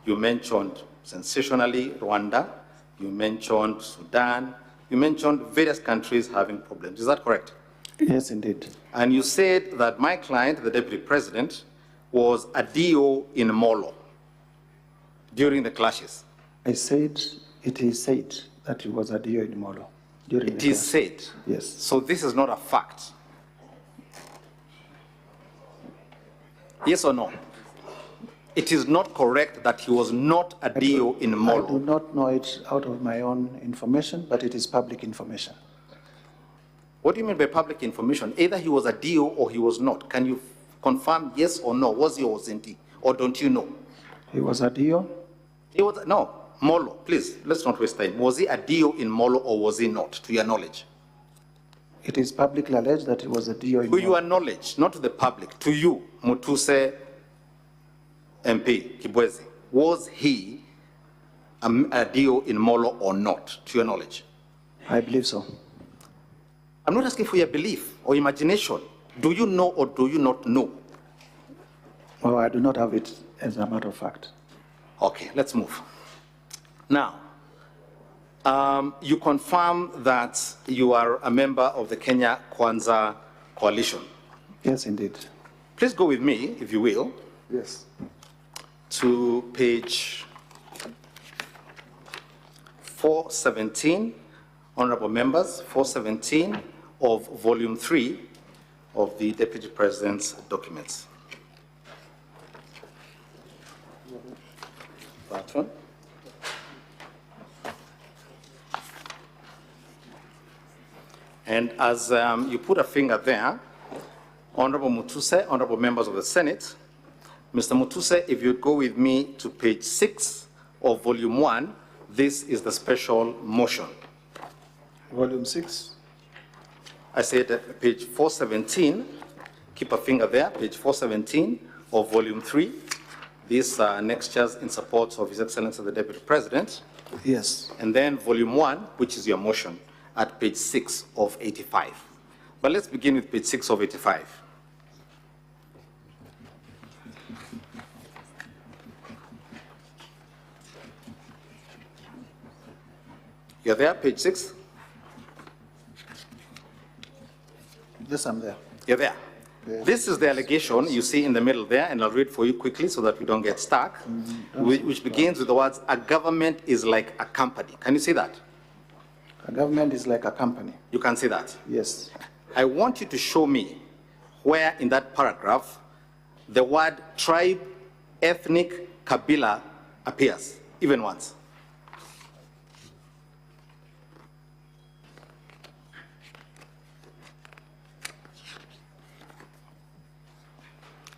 You mentioned sensationally Rwanda, you mentioned Sudan, you mentioned various countries having problems. Is that correct? Yes, indeed. And you said that my client, the deputy president, was a DO in Molo during the clashes. I said, it is said that he was a DO in Molo during It is said? Yes. So this is not a fact? Yes or no? It is not correct that he was not a DO in Molo. I do not know it out of my own information, but it is public information. What do you mean by public information? Either he was a DO or he was not. Can you confirm yes or no? Was he or wasn't he? Or don't you know? He was a DO? He was, no, Molo, please, let's not waste time. Was he a DO in Molo or was he not, to your knowledge? It is publicly alleged that he was a DO in Molo. To your knowledge, not to the public, to you, Mutuse MP Kibwezi, was he a DO in Molo or not, to your knowledge? I believe so. I'm not asking for your belief or imagination. Do you know or do you not know? Well, I do not have it as a matter of fact. Okay, let's move. Now, you confirm that you are a member of the Kenya Kwanza Coalition. Yes, indeed. Please go with me, if you will. Yes. To page 417, honorable members, 417 of volume 3 of the Deputy President's documents. That one. And as you put a finger there, Honorable Mutuse, honorable members of the Senate, Mr. Mutuse, if you'd go with me to page 6 of volume 1, this is the special motion. Volume 6? I said page 417, keep a finger there, page 417 of volume 3. These are annexures in support of His Excellency the Deputy President. Yes. And then volume 1, which is your motion, at page 6 of 85. But let's begin with page 6 of 85. You're there, page 6? Yes, I'm there. You're there. Yeah. This is the allegation you see in the middle there, and I'll read for you quickly so that we don't get stuck, which begins with the words, a government is like a company. Can you see that? A government is like a company. You can see that? Yes. I want you to show me where in that paragraph the word tribe, ethnic, Kabila appears, even once.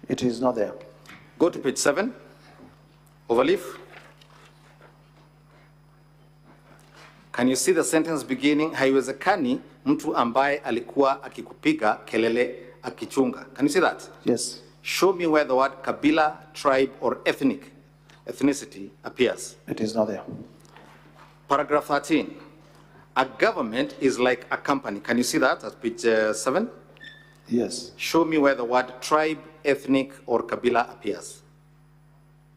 It is not there. Go to page 7, overleaf. Can you see the sentence beginning, haiwezekani mtu ambaye alikuwa akikupiga kelele akichunga? Can you see that? Yes. Show me where the word Kabila, tribe, or ethnicity appears. It is not there. Paragraph 13. A government is like a company. Can you see that at page 7? Yes. Show me where the word tribe, ethnic, or Kabila appears.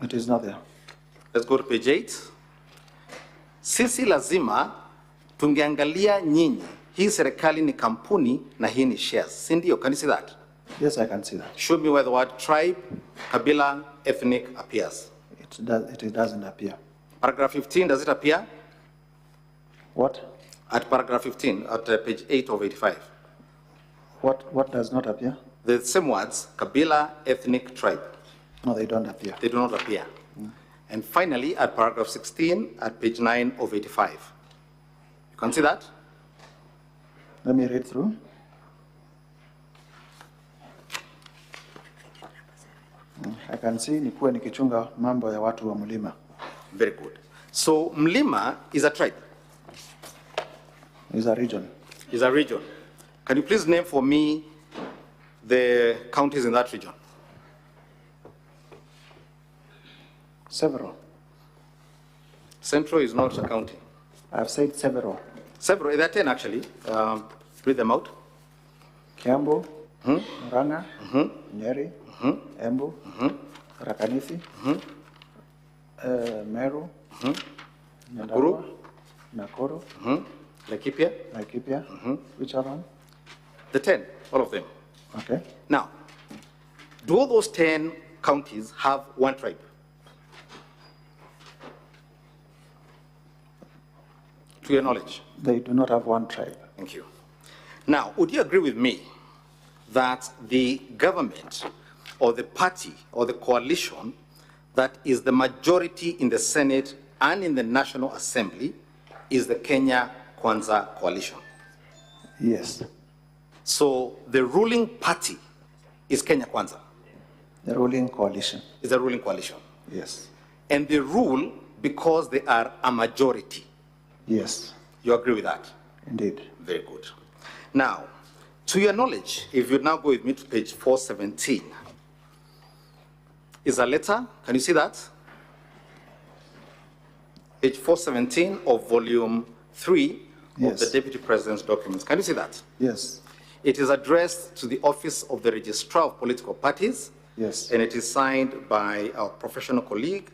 It is not there. Let's go to page 8. Sisi lazima tungeangalia nyinyi. Hii serikali ni kampuni na hii ni shares. Si ndio? Can you see that? Yes, I can see that. Show me where the word tribe, Kabila, ethnic appears. It doesn't appear. Paragraph 15, does it appear? What? At paragraph 15, at page 8 of 85. What does not appear? The same words, Kabila, ethnic, tribe. No, they don't appear. They do not appear. And finally, at paragraph 16, at page 9 of 85. You can see that? Let me read through. I can see nikuwe nikichunga mambo ya watu wa mlima. Very good. So Mlima is a tribe. Is a region. Is a region. Can you please name for me the counties in that region? Several. Central is not a county. I've said several. Several, there are 10 actually. Read them out. Kiambu, Murang'a, Nyeri, Embu, Tharaka Nithi, Meru, Nakuru, Nakuru, Laikipia, which other one? the 10, all of them. Okay. Now, do all those 10 counties have one tribe? To your knowledge? They do not have one tribe. Thank you. Now, would you agree with me that the government or the party or the coalition that is the majority in the Senate and in the National Assembly is the Kenya Kwanza coalition? Yes. So the ruling party is Kenya Kwanza? The ruling coalition. Is the ruling coalition? Yes. And they rule because they are a majority? Yes. You agree with that? Indeed. Very good. Now, to your knowledge, if you now go with me to page 417, is a letter, can you see that? Page 417 of volume 3 of the Deputy President's documents. Can you see that? Yes. It is addressed to the Office of the Registrar of Political Parties. Yes. And it is signed by our professional colleague,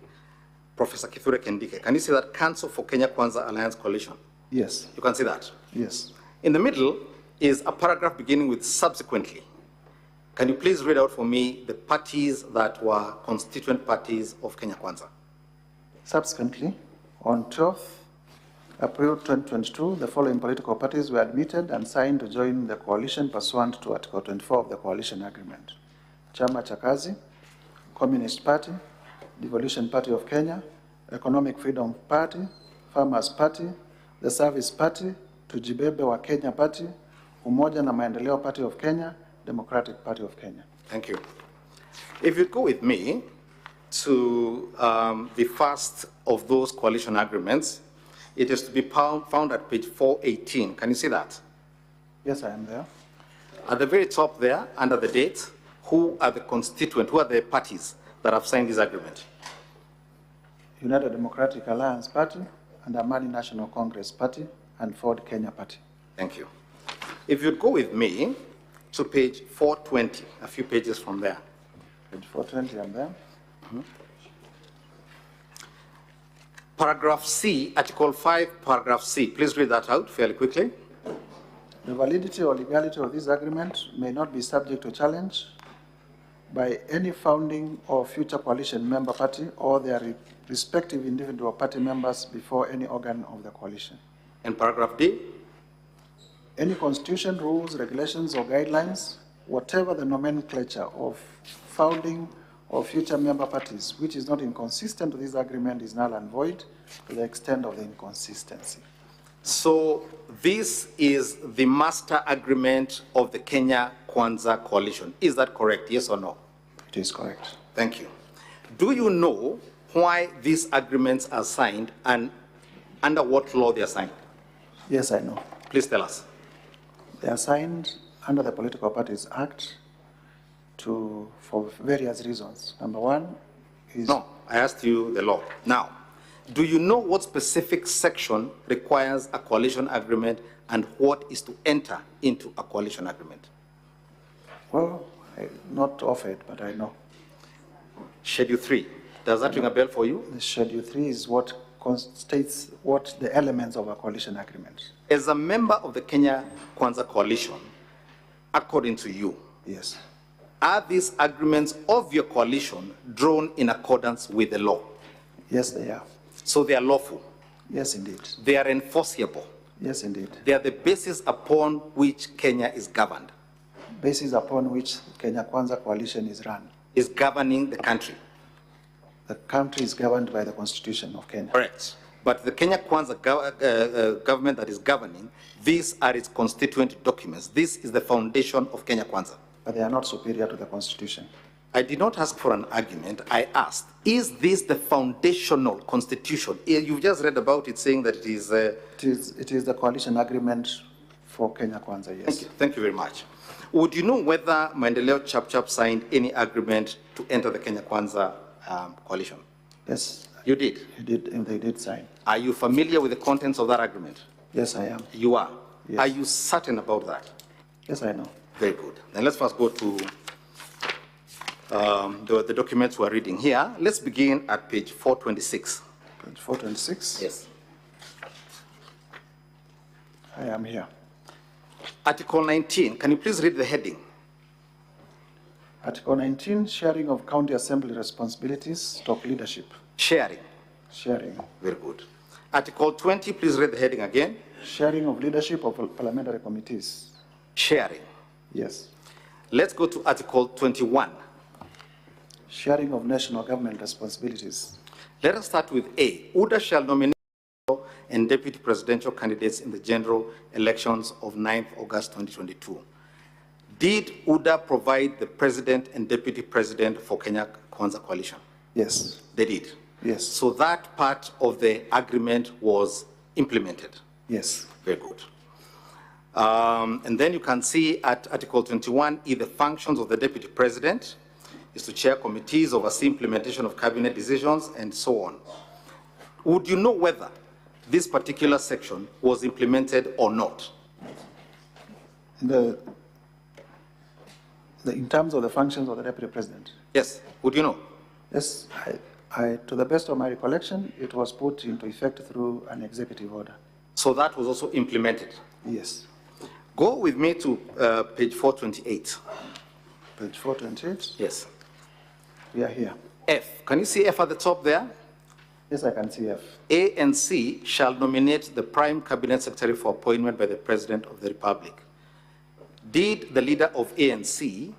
Professor Kithure Kindiki. Can you see that? Council for Kenya Kwanza Alliance Coalition. Yes. You can see that? Yes. In the middle is a paragraph beginning with subsequently. Can you please read out for me the parties that were constituent parties of Kenya Kwanza? Subsequently, on 12th April 2022, the following political parties were admitted and signed to join the coalition pursuant to Article 24 of the Coalition Agreement. Chama cha Kazi, Communist Party, Devolution Party of Kenya, Economic Freedom Party, Farmers Party, the Service Party, Tujibebe wa Kenya Party, Umoja na Maendeleo Party of Kenya, Democratic Party of Kenya. Thank you. If you go with me to the first of those coalition agreements, it is to be found at page 418. Can you see that? Yes, I am there. At the very top there, under the date, who are the constituent, who are the parties that have signed this agreement? United Democratic Alliance Party and Amani National Congress Party and Ford Kenya Party. Thank you. If you'd go with me to page 420, a few pages from there. Page 420, I'm there. Paragraph C, Article 5, Paragraph C. Please read that out fairly quickly. The validity or legality of this agreement may not be subject to challenge by any founding or future coalition member party or their respective individual party members before any organ of the coalition. And Paragraph D? Any constitution, rules, regulations, or guidelines, whatever the nomenclature of founding or future member parties, which is not inconsistent with this agreement, is null and void to the extent of the inconsistency. So this is the master agreement of the Kenya Kwanza coalition. Is that correct, yes or no? It is correct. Thank you. Do you know why these agreements are signed and under what law they are signed? Yes, I know. Please tell us. They are signed under the Political Parties Act for various reasons. Number one is... No, I asked you the law. Now, do you know what specific section requires a coalition agreement and what is to enter into a coalition agreement? Well, not offered, but I know. Schedule 3. Does that ring a bell for you? The Schedule 3 is what states what the elements of a coalition agreement. As a member of the Kenya Kwanza coalition, according to you, yes, are these agreements of your coalition drawn in accordance with the law? Yes, they are. So they are lawful? Yes, indeed. They are enforceable? Yes, indeed. They are the basis upon which Kenya is governed? Basis upon which Kenya Kwanza coalition is run. Is governing the country? The country is governed by the Constitution of Kenya. Correct. But the Kenya Kwanza government that is governing, these are its constituent documents. This is the foundation of Kenya Kwanza. But they are not superior to the Constitution. I did not ask for an argument. I asked, is this the foundational constitution? You've just read about it saying that it is... It is the coalition agreement for Kenya Kwanza, yes. Thank you. Thank you very much. Would you know whether Maendeleo Chap signed any agreement to enter the Kenya Kwanza coalition? Yes. You did? They did sign. Are you familiar with the contents of that agreement? Yes, I am. You are? Yes. Are you certain about that? Yes, I know. Very good. Then let's first go to the documents we're reading here. Let's begin at page 426. Page 426? Yes. I am here. Article 19, can you please read the heading? Article 19, sharing of county assembly responsibilities, leadership. Sharing. Sharing. Very good. Article 20, please read the heading again. Sharing of leadership of parliamentary committees. Sharing. Yes. Let's go to Article 21. Sharing of national government responsibilities. Let us start with A. UDA shall nominate and deputy presidential candidates in the general elections of 9th August 2022. Did UDA provide the president and deputy president for Kenya Kwanza coalition? Yes. They did? Yes. So that part of the agreement was implemented? Yes. Very good. And then you can see at Article 21, the functions of the deputy president is to chair committees, oversee implementation of cabinet decisions, and so on. Would you know whether this particular section was implemented or not? In terms of the functions of the deputy president? Yes. Would you know? Yes. To the best of my recollection, it was put into effect through an executive order. So that was also implemented? Yes. Go with me to page 428. Page 428? Yes. We are here. F. Can you see F at the top there? Yes, I can see F. A and C shall nominate the prime cabinet secretary for appointment by the president of the republic. Did the leader of ANC,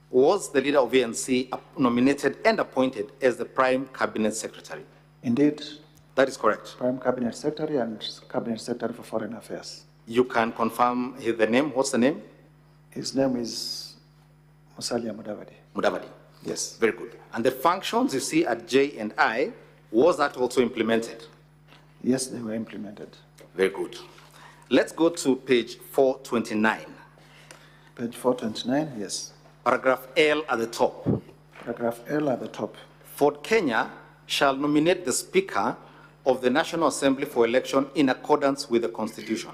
was the leader of ANC nominated and appointed as the prime cabinet secretary? Indeed. That is correct. Prime cabinet secretary and cabinet secretary for foreign affairs. You can confirm the name. What's the name? His name is Mudavadi. Mudavadi. Yes. Very good. And the functions you see at J and I, was that also implemented? Yes, they were implemented. Very good. Let's go to page 429. Page 429, yes. Paragraph L at the top. Paragraph L at the top. Ford Kenya shall nominate the Speaker of the National Assembly for election in accordance with the Constitution.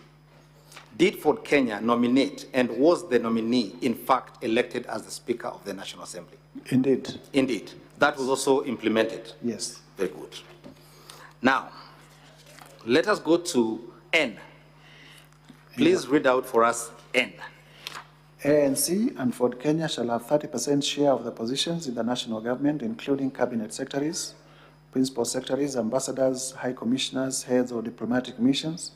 Did Ford Kenya nominate, and was the nominee in fact elected as the Speaker of the National Assembly? Indeed. Indeed. That was also implemented? Yes. Very good. Now, let us go to N. Please read out for us N. ANC and Ford Kenya shall have 30% share of the positions in the national government, including cabinet secretaries, principal secretaries, ambassadors, high commissioners, heads of diplomatic missions,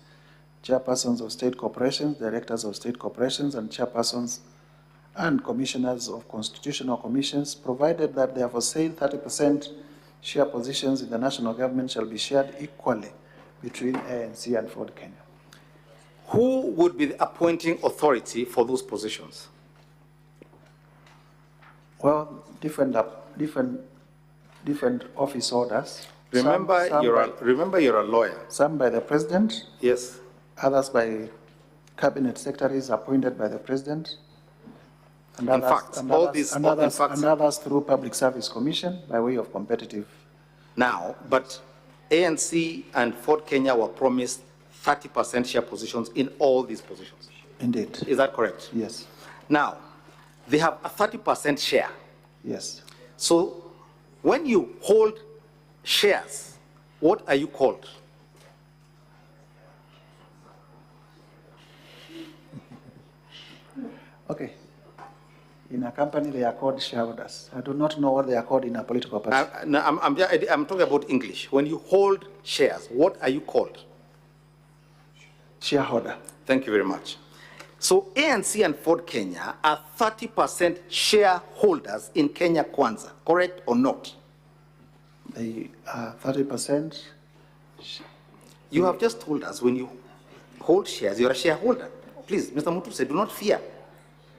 chairpersons of state corporations, directors of state corporations, and chairpersons and commissioners of constitutional commissions, provided that their for sale 30% share positions in the national government shall be shared equally between ANC and Ford Kenya. Who would be the appointing authority for those positions? Well, different office orders. Remember, you're a lawyer. Some by the president. Yes. Others by cabinet secretaries appointed by the president. And In fact, all these, and others through Public Service Commission by way of competitive. Now, but ANC and Ford Kenya were promised 30% share positions in all these positions. Indeed. Is that correct? Yes. Now, they have a 30% share. Yes. So when you hold shares, what are you called? Okay. In a company, they are called shareholders. I do not know what they are called in a political party. I'm talking about English. When you hold shares, what are you called? Shareholder. Thank you very much. So ANC and Ford Kenya are 30% shareholders in Kenya Kwanza, correct or not? They are 30%. You have just told us when you hold shares, you're a shareholder. Please, Mr. Mutuse, do not fear.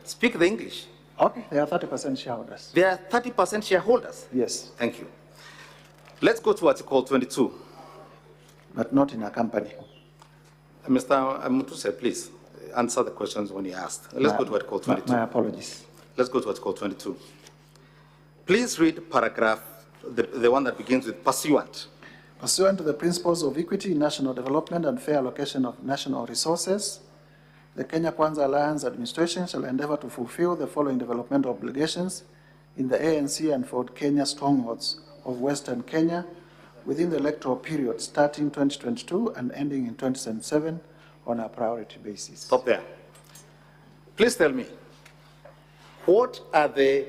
Speak the English. Okay, they are 30% shareholders. They are 30% shareholders? Yes. Thank you. Let's go to Article 22. But not in a company. Mr. Mutuse, please answer the questions when you asked. Let's go to Article 22. My apologies. Let's go to Article 22. Please read paragraph, the one that begins with pursuant. Pursuant to the principles of equity, national development, and fair allocation of national resources, the Kenya Kwanza Alliance administration shall endeavor to fulfill the following development obligations in the ANC and Ford Kenya strongholds of Western Kenya within the electoral period starting 2022 and ending in 2077 on a priority basis. Stop there. Please tell me, what are the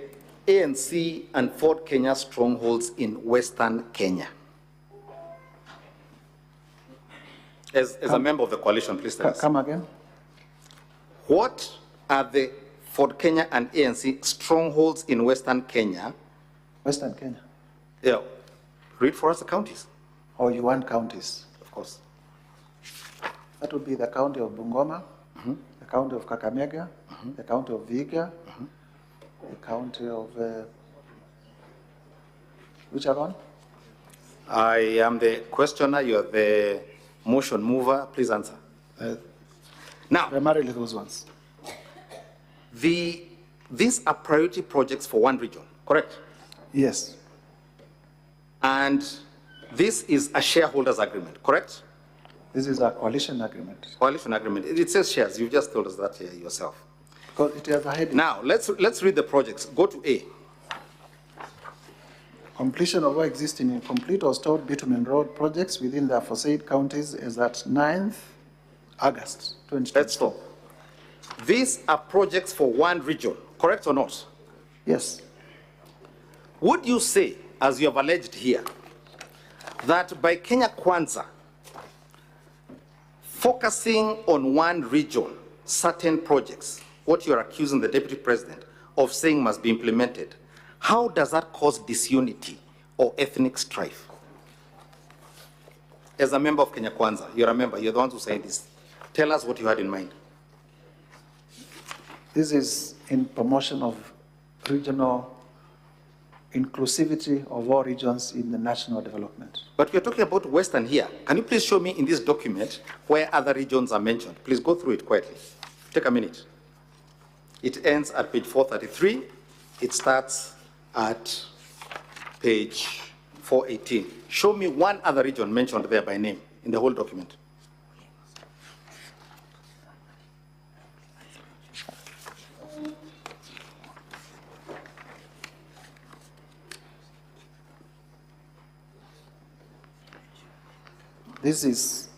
ANC and Ford Kenya strongholds in Western Kenya? As a member of the coalition, please tell us. Come again? What are the Ford Kenya and ANC strongholds in Western Kenya? Western Kenya. Yeah. Read for us the counties. Or you want counties? Of course. That would be the county of Bungoma, the county of Kakamega, the county of Vihiga, the county of, which other one? I am the questioner, you are the motion mover. Please answer. Now, Primarily those ones. these are priority projects for one region, correct? Yes. And this is a shareholders agreement, correct? This is a coalition agreement. Coalition agreement. It says shares. You just told us that here yourself. Because it has a heading. Now, let's read the projects. Go to A. Completion of all existing incomplete or stored bitumen road projects within the aforesaid counties is at 9th August 2020. Let's stop. These are projects for one region, correct or not? Yes. Would you say, as you have alleged here, that by Kenya Kwanza focusing on one region, certain projects, what you are accusing the deputy president of saying must be implemented, how does that cause disunity or ethnic strife? As a member of Kenya Kwanza, you're a member, you're the ones who say this. Tell us what you had in mind. This is in promotion of regional inclusivity of all regions in the national development. But we're talking about Western here. Can you please show me in this document where other regions are mentioned? Please go through it quietly. Take a minute. It ends at page 433. It starts at page 418. Show me one other region mentioned there by name in the whole document. This is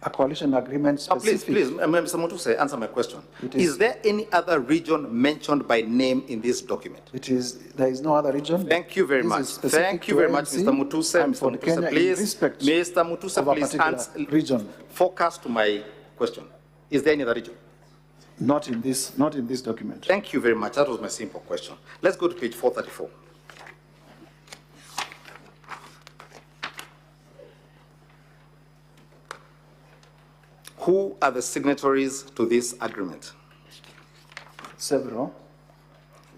a coalition agreement specific. Please, Mr. Mutuse, answer my question. Is there any other region mentioned by name in this document? There is no other region. Thank you very much. Thank you very much, Mr. Mutuse. Mr. Mutuse, please. Mr. Mutuse, please answer. Region. Focus to my question. Is there any other region? Not in this document. Thank you very much. That was my simple question. Let's go to page 434. Who are the signatories to this agreement? Several.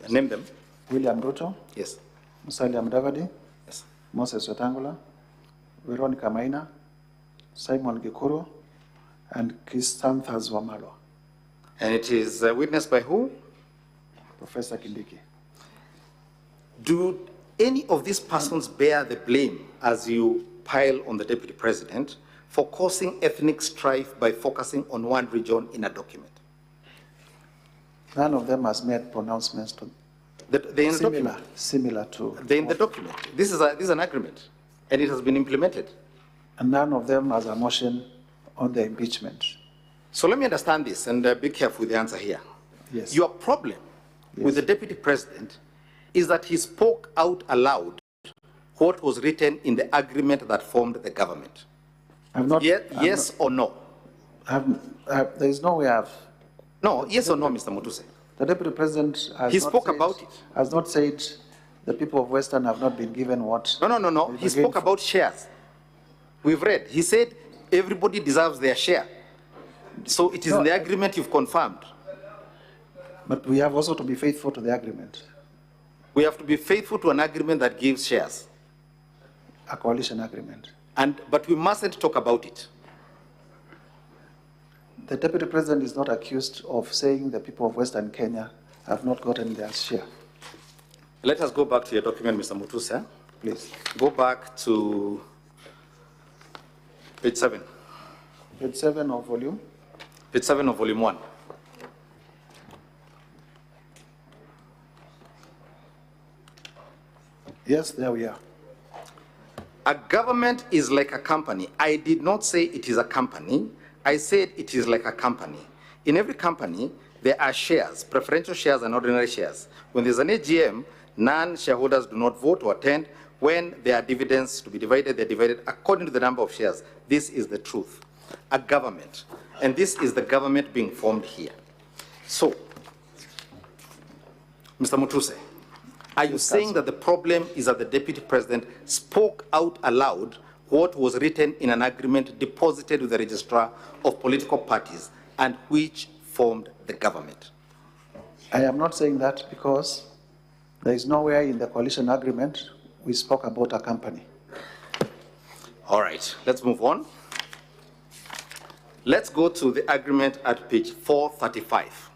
Name them. William Ruto. Yes. Musalia Mudavadi. Yes. Moses Wetangula. Veronica Maina. Simon Gikuru. And Chrysanthus Wamalwa. And it is witnessed by who? Professor Kindiki. Do any of these persons bear the blame as you pile on the deputy president for causing ethnic strife by focusing on one region in a document? None of them has made pronouncements to similar to. They're in the document. This is an agreement, and it has been implemented. And none of them has a motion on the impeachment. So let me understand this, and be careful with the answer here. Yes. Your problem with the deputy president is that he spoke out aloud what was written in the agreement that formed the government. Yes or no? There is no way I've... No, yes or no, Mr. Mutuse? The deputy president has not said the people of Western have not been given what... No. He spoke about shares. We've read. He said everybody deserves their share. So it is in the agreement you've confirmed. But we have also to be faithful to the agreement. We have to be faithful to an agreement that gives shares. A coalition agreement. But we mustn't talk about it. The deputy president is not accused of saying the people of Western Kenya have not gotten their share. Let us go back to your document, Mr. Mutuse. Please. Go back to page 7. Page 7 of volume? Page 7 of volume 1. Yes, there we are. A government is like a company. I did not say it is a company. I said it is like a company. In every company, there are shares, preferential shares and ordinary shares. When there's an AGM, non-shareholders do not vote or attend. When there are dividends to be divided, they're divided according to the number of shares. This is the truth. A government. And this is the government being formed here. So, Mr. Mutuse, are you saying that the problem is that the Deputy President spoke out aloud what was written in an agreement deposited with the Registrar of Political Parties and which formed the government? I am not saying that because there is nowhere in the coalition agreement we spoke about a company. All right, let's move on. Let's go to the agreement at page 435.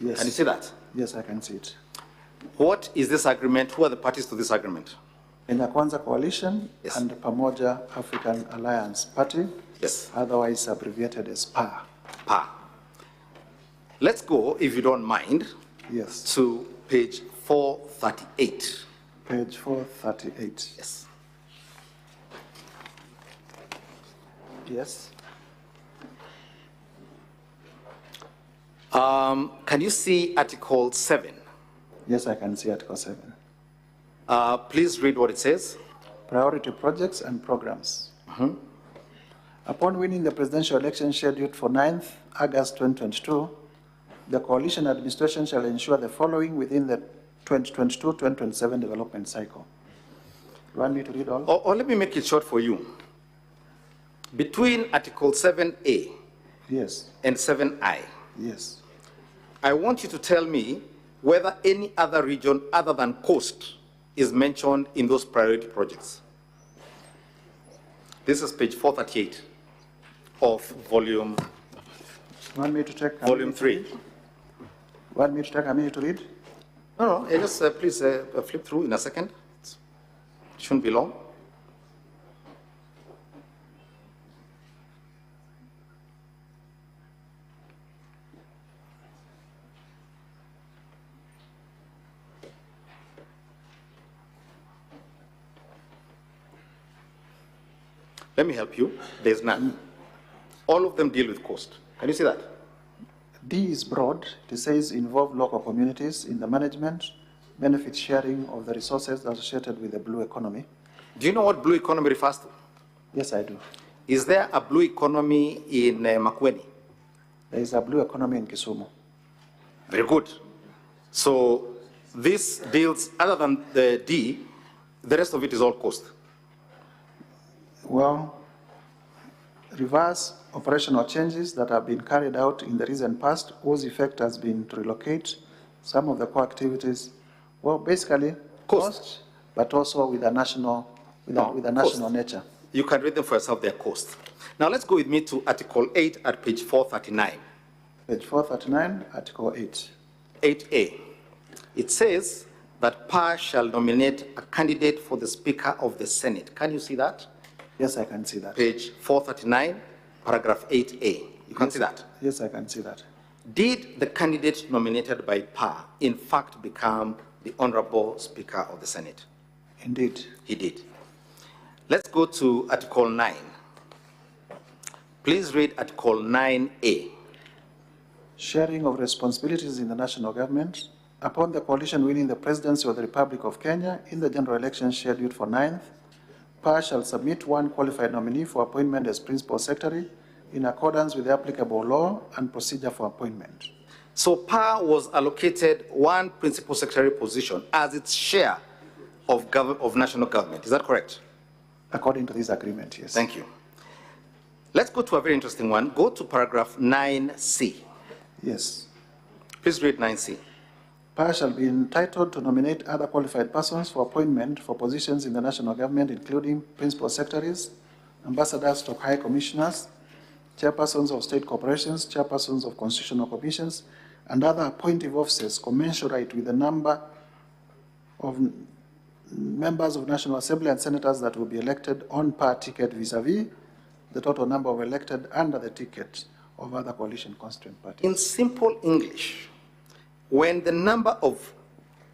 Yes. Can you see that? Yes, I can see it. What is this agreement? Who are the parties to this agreement? Kenya Kwanza Coalition Yes. and Pamoja African Alliance Party, Yes. otherwise abbreviated as PA. PA. Let's go, if you don't mind, Yes, to page 438. page 438. Yes. Yes. Can you see Article 7? Yes, I can see Article 7. Please read what it says. Priority projects and programs. Upon winning the presidential election scheduled for 9th August 2022, the coalition administration shall ensure the following within the 2022-2027 development cycle. You want me to read all? Or let me make it short for you. Between Article 7A Yes, and 7I, yes. I want you to tell me whether any other region other than Coast is mentioned in those priority projects. This is page 438 of volume You want me to take volume 3. Want me to take a minute to read? No, just please flip through in a second. It shouldn't be long. Let me help you. There's none. All of them deal with coast. Can you see that? D is broad. It says involve local communities in the management, benefit sharing of the resources associated with the blue economy. Do you know what blue economy refers to? Yes, I do. Is there a blue economy in Makueni? There is a blue economy in Kisumu. Very good. So this deals, other than the D, the rest of it is all coast. Well, reverse operational changes that have been carried out in the recent past, whose effect has been to relocate some of the core activities, well, basically coast, but also with a national, with a national nature. You can read them for yourself, they're coast. Now let's go with me to Article 8 at page 439. Page 439, Article 8. 8A. It says that PA shall nominate a candidate for the Speaker of the Senate. Can you see that? Yes, I can see that. Page 439, paragraph 8A. You can see that? Yes, I can see that. Did the candidate nominated by PA in fact become the Honorable Speaker of the Senate? Indeed. He did. Let's go to Article 9. Please read Article 9A. Sharing of responsibilities in the national government. Upon the coalition winning the presidency of the Republic of Kenya in the general election scheduled for 9th, PA shall submit one qualified nominee for appointment as principal secretary in accordance with the applicable law and procedure for appointment. So PA was allocated one principal secretary position as its share of national government. Is that correct? According to this agreement, yes. Thank you. Let's go to a very interesting one. Go to paragraph 9C. Yes. Please read 9C. PA shall be entitled to nominate other qualified persons for appointment for positions in the national government, including principal secretaries, ambassadors to high commissioners, chairpersons of state corporations, chairpersons of constitutional commissions, and other appointive officers commensurate with the number of members of National Assembly and senators that will be elected on PA ticket vis-a-vis the total number of elected under the ticket of other coalition constituent parties. In simple English, when the number of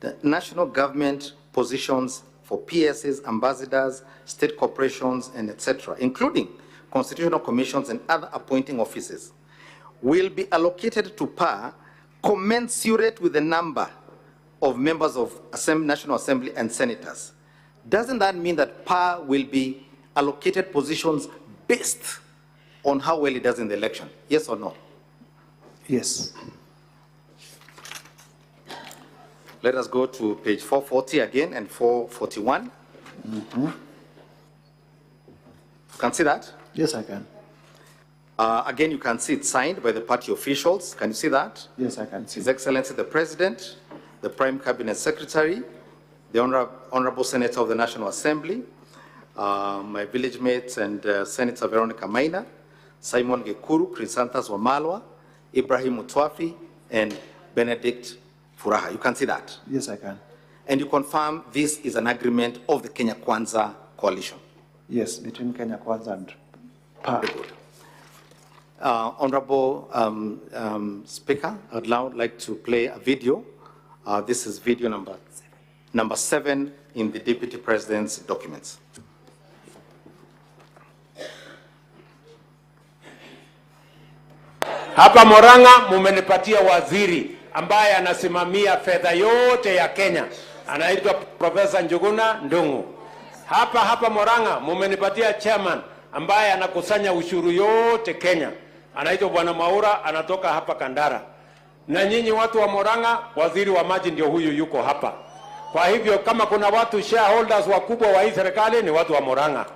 the national government positions for PSs, ambassadors, state corporations, and etc., including constitutional commissions and other appointing offices, will be allocated to PA commensurate with the number of members of National Assembly and senators. Doesn't that mean that PA will be allocated positions based on how well it does in the election? Yes or no? Yes. Let us go to page 440 again and 441. You can see that? Yes, I can. Again, you can see it signed by the party officials. Can you see that? Yes, I can see. His Excellency the President, the Prime Cabinet Secretary, the Honorable Senator of the National Assembly, my village mates and Senator Veronica Maina, Simon Gekuru, Chrysanthus Wamalwa, Ibrahim Mutwafi, and Benedict Furaha. You can see that? Yes, I can. And you confirm this is an agreement of the Kenya Kwanza coalition? Yes, between Kenya Kwanza and PA. Very good. Honorable Speaker, I would now like to play a video. This is video number 7 in the Deputy President's documents. Hapa Murang'a mumenipatia waziri ambaye anasimamia fedha yote ya Kenya. Anaitwa Profesa Njuguna Ndung'u. Hapa Murang'a mumenipatia chairman ambaye anakusanya ushuru yote Kenya. Anaitwa Bwana Maura, anatoka hapa Kandara. Na nyinyi watu wa Murang'a, waziri wa maji ndio huyu yuko hapa. Kwa hivyo kama kuna watu shareholders wakubwa wa hii serikali ni watu wa Murang'a.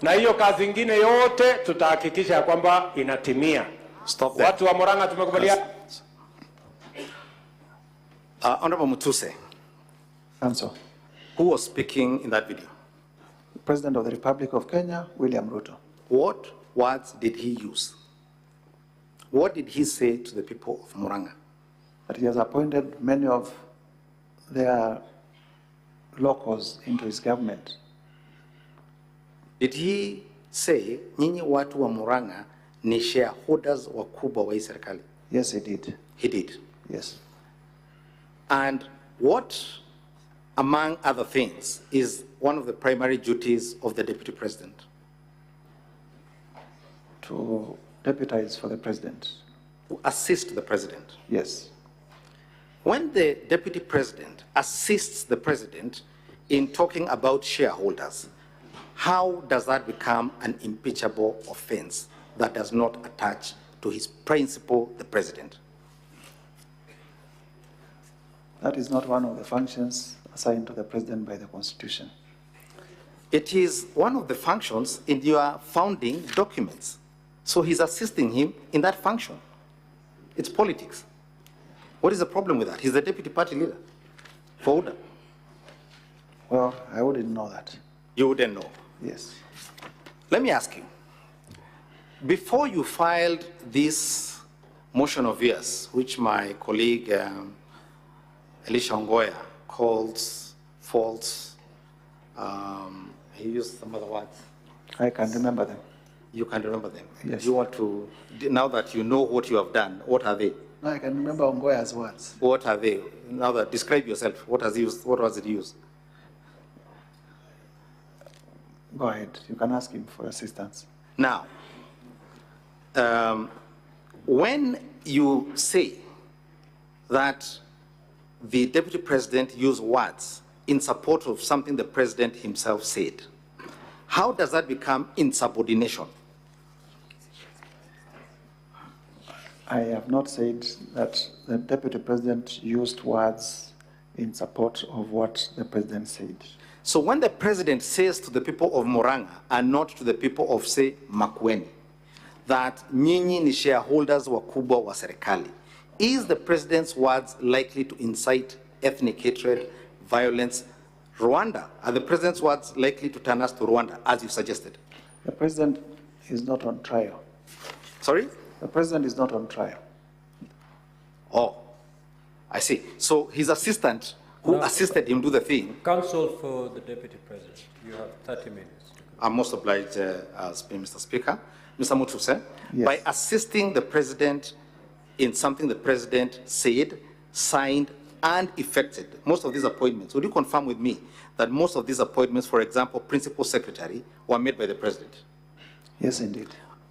Na hiyo kazi ingine yote tutahakikisha kwamba inatimia. Stop there. Watu wa Murang'a tumekubalia. Honorable Mutuse. Council. Who was speaking in that video? The President of the Republic of Kenya, William Ruto. What words did he use? What did he say to the people of Murang'a? That he has appointed many of their locals into his government. Did he say, nyinyi watu wa Murang'a ni shareholders wakubwa wa hii serikali? Yes, he did. He did. Yes. And what, among other things, is one of the primary duties of the Deputy President? To deputize for the President. To assist the President. Yes. When the Deputy President assists the President in talking about shareholders, how does that become an impeachable offense that does not attach to his principal, the President? That is not one of the functions assigned to the President by the Constitution. It is one of the functions in your founding documents. So he's assisting him in that function. It's politics. What is the problem with that? He's the deputy party leader. For order. Well, I wouldn't know that. You wouldn't know. Yes. Let me ask you, before you filed this motion of yours, which my colleague Elisha Ongoya calls false, he used some other words. I can remember them. You can remember them. Yes. You want to, now that you know what you have done, what are they? No, I can remember Ongoya's words. What are they? Now that, describe yourself. What was it used? Go ahead. You can ask him for assistance. Now, when you say that the Deputy President used words in support of something the President himself said, how does that become insubordination? I have not said that the Deputy President used words in support of what the President said. So when the President says to the people of Murang'a and not to the people of, say, Makueni, that nyinyi ni shareholders wakubwa wa serikali, is the President's words likely to incite ethnic hatred, violence? Rwanda, are the President's words likely to turn us to Rwanda, as you suggested? The President is not on trial. Sorry? The President is not on trial. Oh, I see. So his assistant, who assisted him do the thing. Counsel for the Deputy President, you have 30 minutes. I'm most obliged, Mr. Speaker. Mr. Mutuse, Yes. by assisting the President in something the President said, signed, and effected most of these appointments. Would you confirm with me that most of these appointments, for example, principal secretary, were made by the president? Yes, indeed.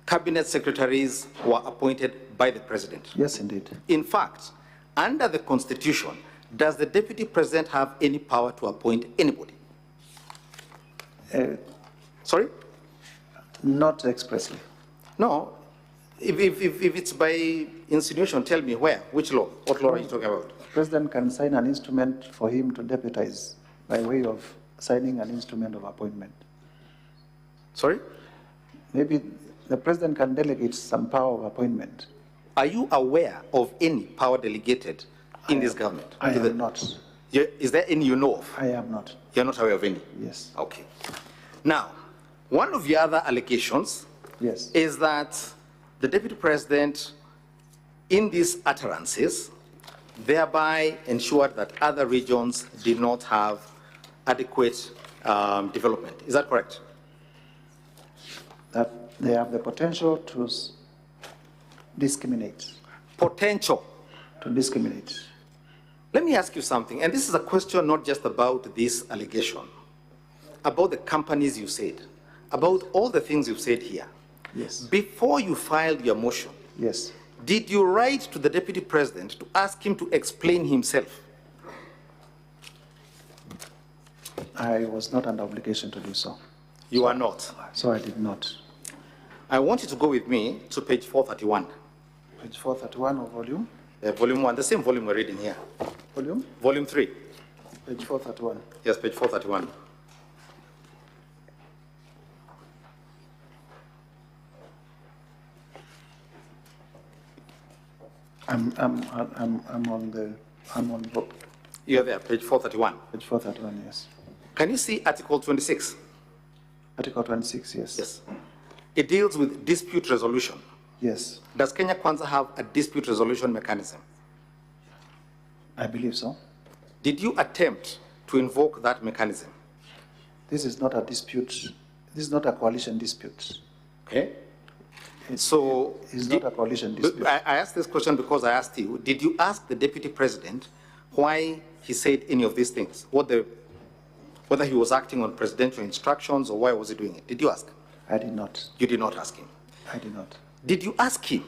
Cabinet secretaries were appointed by the president? Yes, indeed. In fact, under the Constitution, does the deputy president have any power to appoint anybody? Sorry? Not expressly. No. If it's by insinuation, tell me where, which law, what law are you talking about? The president can sign an instrument for him to deputize by way of signing an instrument of appointment. Sorry? Maybe the president can delegate some power of appointment. Are you aware of any power delegated in this government? I am not. Is there any you know of? I am not. You're not aware of any? Yes. Okay. Now, one of the other allegations Yes. is that the deputy president, in these utterances, thereby ensured that other regions did not have adequate development. Is that correct? That they have the potential to discriminate. Potential. To discriminate. Let me ask you something, and this is a question not just about this allegation, about the companies you said, about all the things you've said here. Yes. Before you filed your motion, Yes. did you write to the deputy president to ask him to explain himself? I was not under obligation to do so. You are not. So I did not. I want you to go with me to page 431. Page 431 of volume. Volume 1, the same volume we're reading here. Volume? Volume 3. Page 431. Yes, page 431. I'm on You're there, page 431. page 431, yes. Can you see Article 26? Article 26, yes. Yes. It deals with dispute resolution. Yes, Does Kenya Kwanza have a dispute resolution mechanism? I believe so. Did you attempt to invoke that mechanism? This is not a dispute. This is not a coalition dispute. Okay. So It's not a coalition dispute. I asked this question because I asked you, did you ask the deputy president why he said any of these things? Whether he was acting on presidential instructions or why was he doing it? Did you ask? I did not. You did not ask him. I did not. Did you ask him